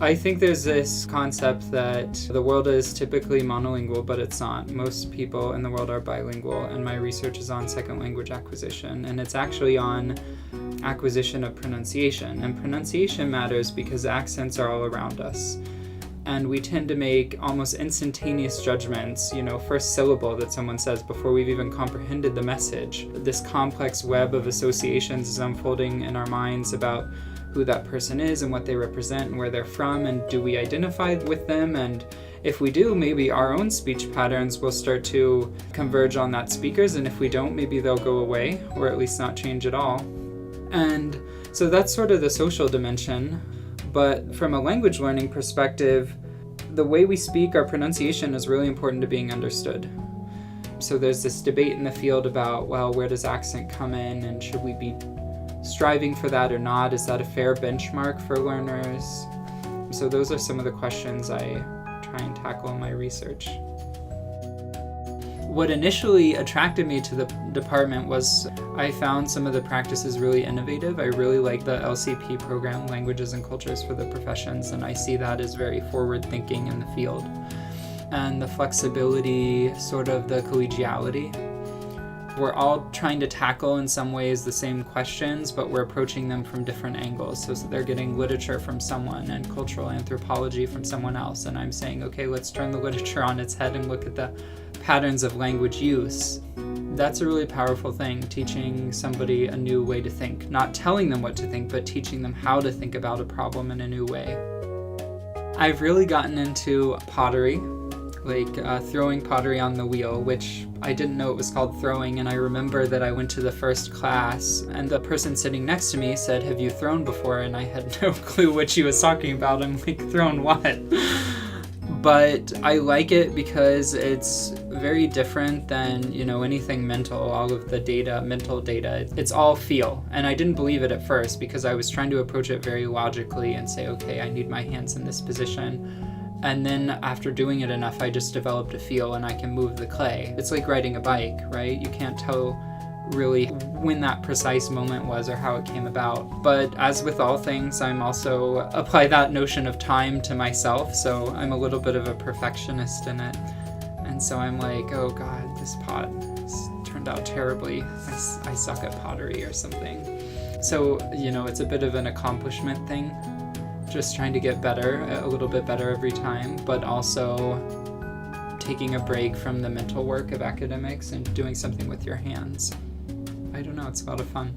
I think there's this concept that the world is typically monolingual, but it's not. Most people in the world are bilingual, and my research is on second language acquisition, and it's actually on acquisition of pronunciation. And pronunciation matters because accents are all around us. And we tend to make almost instantaneous judgments, first syllable that someone says before we've even comprehended the message. This complex web of associations is unfolding in our minds about who that person is and what they represent and where they're from, and do we identify with them? And if we do, maybe our own speech patterns will start to converge on that speaker's, and if we don't, maybe they'll go away, or at least not change at all. And so that's sort of the social dimension. But from a language learning perspective, the way we speak, our pronunciation is really important to being understood. So there's this debate in the field about, well, where does accent come in, and should we be striving for that or not? Is that a fair benchmark for learners? So those are some of the questions I try and tackle in my research. What initially attracted me to the department was I found some of the practices really innovative. I really like the LCP program, Languages and Cultures for the Professions, and I see that as very forward-thinking in the field. And the flexibility, sort of the collegiality. We're all trying to tackle in some ways the same questions, but we're approaching them from different angles. So they're getting literature from someone and cultural anthropology from someone else. And I'm saying, okay, let's turn the literature on its head and look at the patterns of language use. That's a really powerful thing, teaching somebody a new way to think. Not telling them what to think, but teaching them how to think about a problem in a new way. I've really gotten into pottery, like throwing pottery on the wheel, which I didn't know it was called throwing, and I remember that I went to the first class and the person sitting next to me said, "Have you thrown before?" And I had no clue what she was talking about. I'm like, thrown what? But I like it because it's very different than, anything mental, all of the data, mental data. It's all feel. And I didn't believe it at first because I was trying to approach it very logically and say, okay, I need my hands in this position. And then after doing it enough, I just developed a feel and I can move the clay. It's like riding a bike, right? You can't tell really when that precise moment was or how it came about. But as with all things, I'm also apply that notion of time to myself. So I'm a little bit of a perfectionist in it. And so I'm like, oh God, this pot turned out terribly. I suck at pottery or something. So, it's a bit of an accomplishment thing. Just trying to get better, a little bit better every time, but also taking a break from the mental work of academics and doing something with your hands. I don't know, it's a lot of fun.